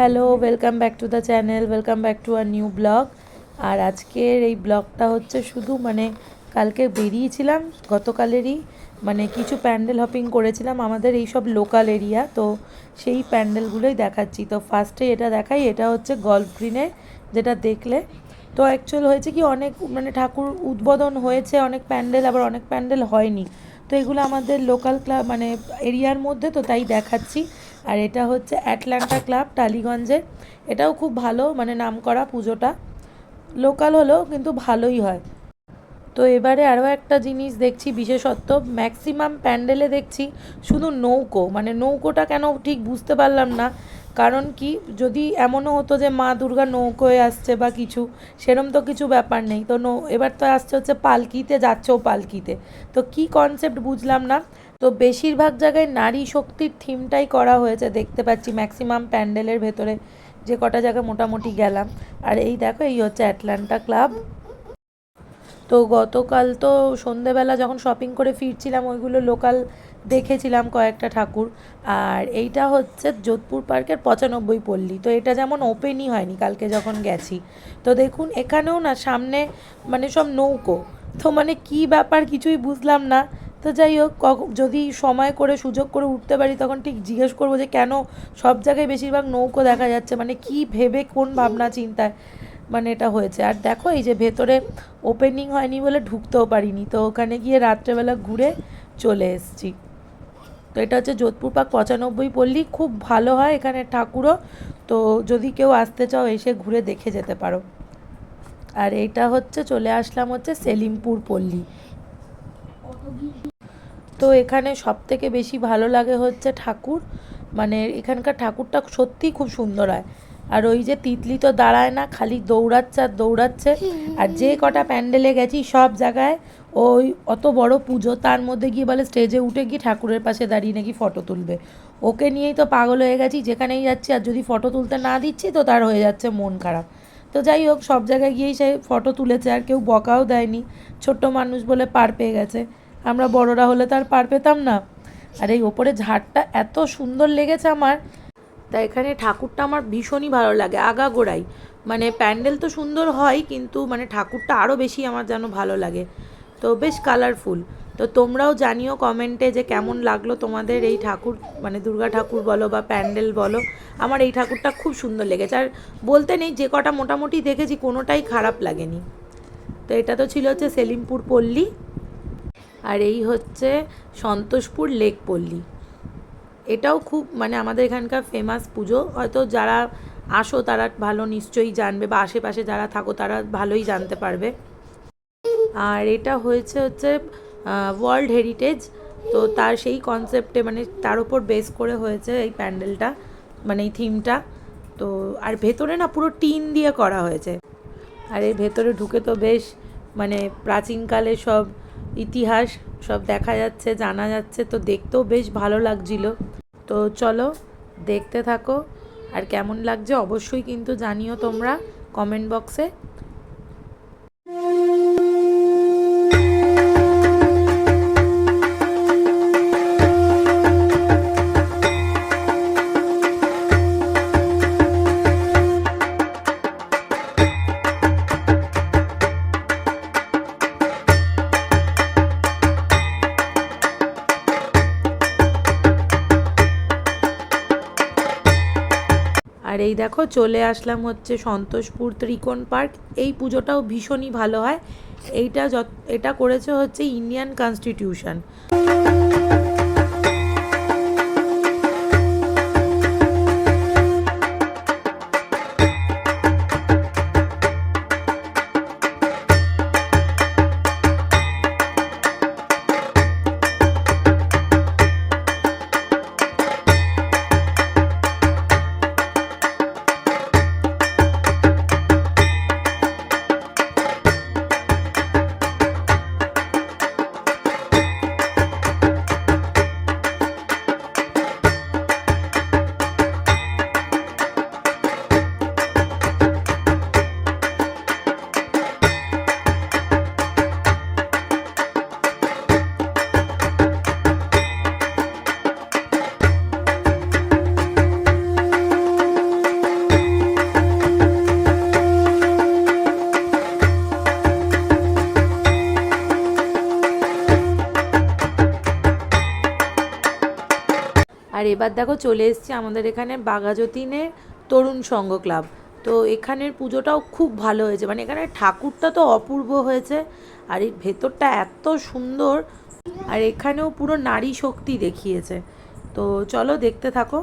Hello, welcome back to the channel, welcome back to our new blog. আর আজকের এই ব্লগটা হচ্ছে শুধু কালকে বেরিয়েছিলাম গতকালেরই কিছু প্যান্ডেল হপিং করেছিলাম আমাদের এই সব লোকাল এরিয়া, তো সেই প্যান্ডেলগুলোই দেখাচ্ছি। তো ফার্স্টে এটা দেখাই, এটা হচ্ছে গল্ফ গ্রিনে যেটা দেখলে। তো অ্যাকচুয়াল হয়েছে কি, অনেক ঠাকুর উদ্বোধন হয়েছে, অনেক প্যান্ডেল, আবার অনেক প্যান্ডেল হয়নি। তো এগুলো আমাদের লোকাল ক্লাব এরিয়ার মধ্যে, তো তাই দেখাচ্ছি। আর এটা হচ্ছে অ্যাটলান্টা ক্লাব টালিগঞ্জে। এটাও খুব ভালো, নামকরা পুজোটা। লোকাল হলেও কিন্তু ভালোই হয়। তো এবারে আরও একটা জিনিস দেখছি, বিশেষত্ব ম্যাক্সিমাম প্যান্ডেলে দেখছি শুধু নৌকো। নৌকোটা কেন ঠিক বুঝতে পারলাম না। কারণ কি, যদি এমনও হতো যে মা দুর্গা নৌকোয় আসছে বা কিছু, সেরম তো কিছু ব্যাপার নেই। তো এবার তো আসছে হচ্ছে পালকিতে, যাচ্ছেও পালকিতে। তো কি কনসেপ্ট বুঝলাম না। তো বেশিরভাগ জায়গায় নারী শক্তির থিমটাই করা হয়েছে দেখতে পাচ্ছি ম্যাক্সিমাম প্যান্ডেলের ভেতরে, যে কটা জায়গা মোটামুটি গেলাম। আর এই দেখো, এই হচ্ছে অ্যাটলান্টা ক্লাব। তো গতকাল তো সন্ধেবেলা যখন শপিং করে ফিরছিলাম, ওইগুলো লোকাল দেখেছিলাম কয়েকটা ঠাকুর। আর এইটা হচ্ছে যোধপুর পার্কের 95 পল্লী। তো এটা যেমন ওপেনই হয়নি কালকে যখন গেছি। তো দেখুন এখানেও না সামনে সব নৌকো। তো কী ব্যাপার কিছুই বুঝলাম না। তো যাই হোক, যদি সময় করে সুযোগ করে উঠতে পারি তখন ঠিক জিজ্ঞেস করবো যে কেন সব জায়গায় বেশিরভাগ নৌকো দেখা যাচ্ছে, কী ভেবে কোন ভাবনা চিন্তায় এটা হয়েছে। আর দেখো, এই যে ভেতরে ওপেনিং হয়নি বলে ঢুকতেও পারিনি, তো ওখানে গিয়ে রাত্রেবেলা ঘুরে চলে এসেছি। তো এটা হচ্ছে যোধপুর পার্ক 95 পল্লী, খুব ভালো হয় এখানে ঠাকুরও। তো যদি কেউ আসতে চাও এসে ঘুরে দেখে যেতে পারো। আর এইটা হচ্ছে চলে আসলাম হচ্ছে সেলিমপুর পল্লী। তো এখানে সব থেকে বেশি ভালো লাগে হচ্ছে ঠাকুর, এখানকার ঠাকুরটা সত্যিই খুব সুন্দর হয়। আর ওই যে তিতলি তো দাঁড়ায় না, খালি দৌড়াচ্ছে আর দৌড়াচ্ছে। আর যে কটা প্যান্ডেলে গেছি সব জায়গায় ওই অত বড় পুজো, তার মধ্যে গিয়ে বলে স্টেজে উঠে গিয়ে ঠাকুরের পাশে দাঁড়িয়ে নাকি ফটো তুলবে। ওকে নিয়েই তো পাগল হয়ে গেছি, যেখানেই যাচ্ছি আর যদি ফটো তুলতে না দিচ্ছি তো তার হয়ে যাচ্ছে মন খারাপ। তো যাই হোক, সব জায়গায় গিয়েই সে ফটো তুলেছে, আর কেউ বকাও দেয়নি। ছোট্ট মানুষ বলে পার পেয়ে গেছে, আমরা বড়রা হলে তার পার পেতাম না। আর এই ওপরে ঝাড়টা এত সুন্দর লেগেছে আমার। তা এখানে ঠাকুরটা আমার ভীষণই ভালো লাগে আগাগোড়াই। প্যান্ডেল তো সুন্দর হয়, কিন্তু ঠাকুরটা আরও বেশি আমার যেন ভালো লাগে। তো বেশ কালারফুল। তো তোমরাও জানিও কমেন্টে যে কেমন লাগলো তোমাদের এই ঠাকুর, দুর্গা ঠাকুর বলো বা প্যান্ডেল বলো। আমার এই ঠাকুরটা খুব সুন্দর লেগেছে। আর বলতে নেই, যে কটা মোটামুটি দেখেছি কোনোটাই খারাপ লাগেনি। তো এটা তো ছিল হচ্ছে সেলিমপুর পল্লী। আর এই হচ্ছে সন্তোষপুর লেক পল্লী। এটাও খুব আমাদের এখানকার ফেমাস পুজো। হয়তো যারা আসো তারা ভালো নিশ্চয়ই জানবে, বা আশেপাশে যারা থাকো তারা ভালোই জানতে পারবে। আর এটা হচ্ছে ওয়ার্ল্ড হেরিটেজ। তো তার সেই কনসেপ্টে তার উপর বেস করে হয়েছে এই প্যান্ডেলটা, এই থিমটা। তো আর ভেতরে না পুরো টিন দিয়ে করা হয়েছে। আর এর ভেতরে ঢুকে তো বেশ প্রাচীনকালে সব ইতিহাস সব দেখা যাচ্ছে, জানা যাচ্ছে। তো দেখতেও বেশ ভালো লাগছিল। তো চলো দেখতে থাকো, আর কেমন লাগছে অবশ্যই কিন্তু জানিও তোমরা কমেন্ট বক্সে। আর এই দেখো চলে আসলাম হচ্ছে সন্তোষপুর ত্রিকোণ পার্ক। এই পুজোটাও ভীষণই ভালো হয়। এটা করেছে হচ্ছে ইন্ডিয়ান কনস্টিটিউশন। এবার দেখো চলে এসেছি আমাদের এখানে বাঘাযতীনের তরুণ সংঘ ক্লাব। তো এখানের পুজোটাও খুব ভালো হয়েছে, মানে এখানে ঠাকুরটা তো অপূর্ব হয়েছে, আর এর ভেতরটা এত সুন্দর, আর এখানেও পুরো নারী শক্তি দেখিয়েছে। তো চলো দেখতে থাকো।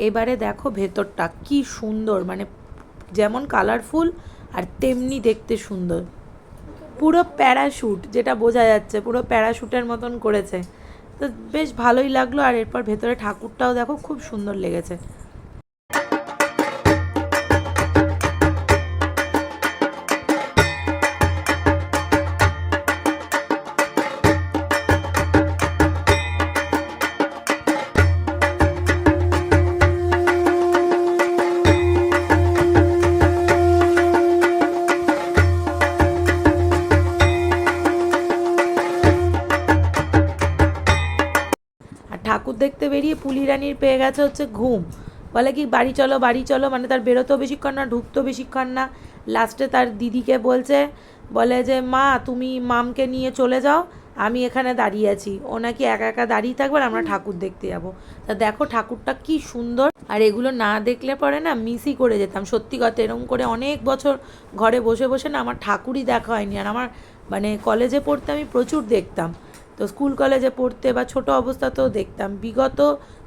এবারে দেখো ভেতরটা কি সুন্দর, মানে যেমন কালারফুল আর তেমনি দেখতে সুন্দর। পুরো প্যারাশুট, যেটা বোঝা যাচ্ছে পুরো প্যারাশুটের মতন করেছে। তো বেশ ভালোই লাগলো। আর এরপর ভেতরে ঠাকুরটাও দেখো খুব সুন্দর লেগেছে। ঠাকুর দেখতে বেরিয়ে পুলি রানীর পেয়ে গেছে হচ্ছে ঘুম। বলে কি বাড়ি চলো বাড়ি চলো, মানে তার বেরোতেও বেশিক্ষণ না, ঢুকতেও বেশিক্ষণ না। লাস্টে তার দিদিকে বলছে, বলে যে মা তুমি মামকে নিয়ে চলে যাও, আমি এখানে দাঁড়িয়ে আছি। ও নাকি একা একা দাঁড়িয়ে থাকবে আর আমরা ঠাকুর দেখতে যাব। তা দেখো ঠাকুরটা কি সুন্দর। আর এগুলো না দেখলে পরে না মিসই করে যেতাম, সত্যি কথা। এরকম করে অনেক বছর ঘরে বসে বসে না আমার ঠাকুরই দেখা হয়নি। আর আমার মানে কলেজে পড়তে আমি প্রচুর দেখতাম, তো স্কুল কলেজে পড়তে বা ছোটো অবস্থাতেও দেখতাম। বিগত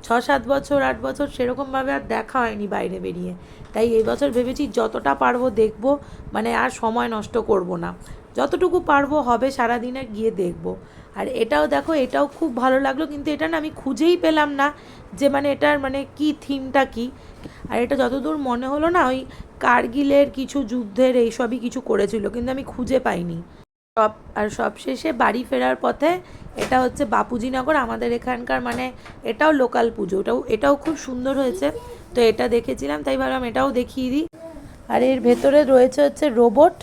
6-7 বছর 8 বছর সেরকমভাবে আর দেখা হয়নি বাইরে বেরিয়ে। তাই এই বছর ভেবেছি যতটা পারবো দেখব, মানে আর সময় নষ্ট করব না, যতটুকু পারবো হবে সারাদিনে গিয়ে দেখব। আর এটাও দেখো, এটাও খুব ভালো লাগলো, কিন্তু এটা না আমি খুঁজেই পেলাম না যে মানে এটার মানে কি থিমটা কি। আর এটা যতদূর মনে হলো না ওই কার্গিলের কিছু যুদ্ধের এইসবই কিছু করেছিল, কিন্তু আমি খুঁজে পাইনি। সবশেষে বাড়ি ফেরার পথে এটা হচ্ছে বাপুজিনগর, আমাদের এখানকার মানে এটাও লোকাল পুজো, এটাও খুব সুন্দর হয়েছে। তো এটা দেখেছিলাম, তাই ভাবলাম এটাও দেখিয়ে দিই। আর এর ভেতরে রয়েছে হচ্ছে রোবট,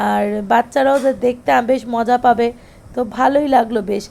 আর বাচ্চারাও দেখতে বেশ মজা পাবে। তো ভালোই লাগলো বেশ।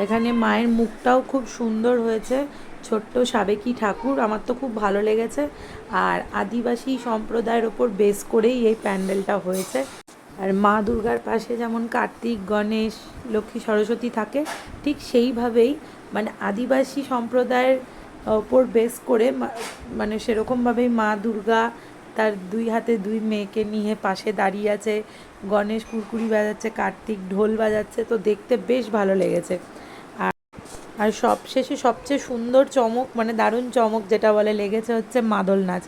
এখানে মায়ের মুখটাও খুব সুন্দর হয়েছে, ছোট্ট সাবেকি ঠাকুর, আমার তো খুব ভালো লেগেছে। আর আদিবাসী সম্প্রদায়ের ওপর বেস করেই এই প্যান্ডেলটা হয়েছে। আর মা দুর্গার পাশে যেমন কার্তিক, গণেশ, লক্ষ্মী, সরস্বতী থাকে, ঠিক সেইভাবেই মানে আদিবাসী সম্প্রদায়ের ওপর বেস করে মানে সেরকমভাবেই মা দুর্গা তার 2 হাতে 2 মেয়েকে নিয়ে পাশে দাঁড়িয়ে আছে। গণেশ কুরকুরি বাজাচ্ছে, কার্তিক ঢোল বাজাচ্ছে, তো দেখতে বেশ ভালো লেগেছে। আর সবশেষে সবচেয়ে সুন্দর চমক, মানে দারুণ চমক যেটা বলে লেগেছে হচ্ছে মাদল নাচ।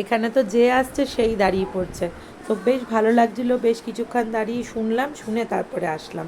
এখানে তো যে আসছে সেই দাঁড়িয়ে পড়ছে। তো বেশ ভালো লাগছিলো, বেশ কিছুক্ষণ দাঁড়িয়ে শুনলাম, শুনে তারপরে আসলাম।